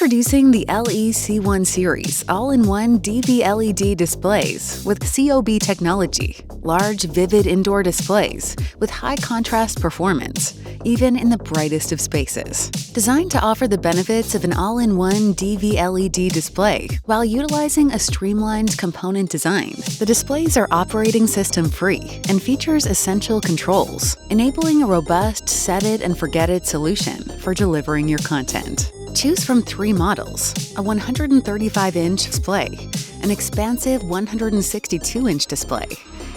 Introducing the LE-C1 Series All-in-One dvLED displays with COB technology. Large, vivid indoor displays with high contrast performance, even in the brightest of spaces. Designed to offer the benefits of an all-in-one dvLED display while utilizing a streamlined component design, the displays are operating system free and features essential controls, enabling a robust set-it-and-forget-it solution for delivering your content. Choose from 3 models: a 135-inch display, an expansive 162-inch display,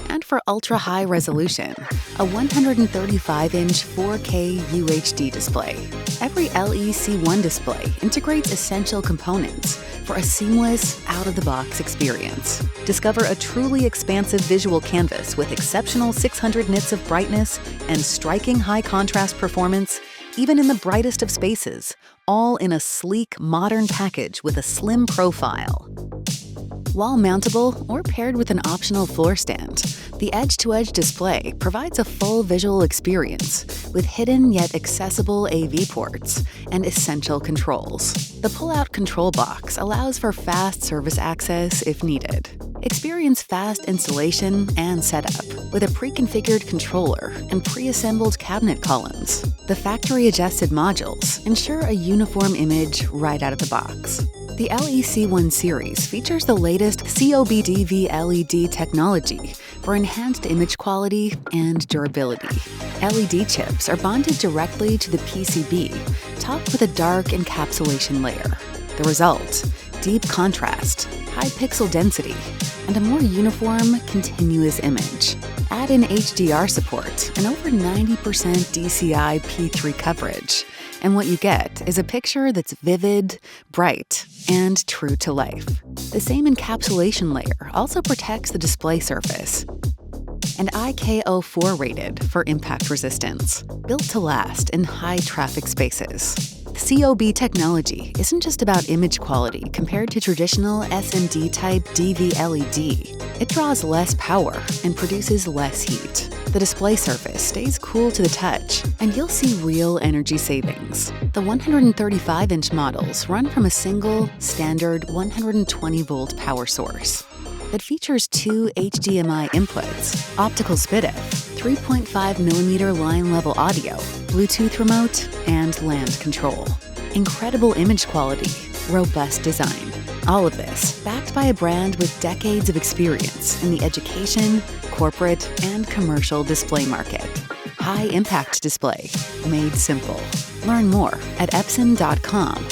and for ultra-high resolution, a 135-inch 4K UHD display. Every LE-C1 display integrates essential components for a seamless, out-of-the-box experience. Discover a truly expansive visual canvas with exceptional 600 nits of brightness and striking high-contrast performance, even in the brightest of spaces, all in a sleek, modern package with a slim profile. Wall-mountable or paired with an optional floor stand, the edge-to-edge display provides a full visual experience with hidden yet accessible AV ports and essential controls. The pull-out control box allows for fast service access if needed. Experience fast installation and setup with a pre-configured controller and pre-assembled cabinet columns. The factory-adjusted modules ensure a uniform image right out of the box. The LE-C1 series features the latest COB dvLED technology for enhanced image quality and durability. LED chips are bonded directly to the PCB, topped with a dark encapsulation layer. The result: deep contrast, high pixel density, and a more uniform, continuous image. Add in HDR support and over 90% DCI P3 coverage, and what you get is a picture that's vivid, bright, and true to life. The same encapsulation layer also protects the display surface, and IK04 rated for impact resistance, built to last in high-traffic spaces. COB technology isn't just about image quality compared to traditional SMD-type dvLED. It draws less power and produces less heat. The display surface stays cool to the touch, and you'll see real energy savings. The 135-inch models run from a single, standard 120-volt power source that features 2 HDMI inputs, optical SPDIF, 3.5mm line-level audio, Bluetooth remote, and land control. Incredible image quality, robust design. All of this backed by a brand with decades of experience in the education, corporate, and commercial display market. High-impact display, made simple. Learn more at Epson.com.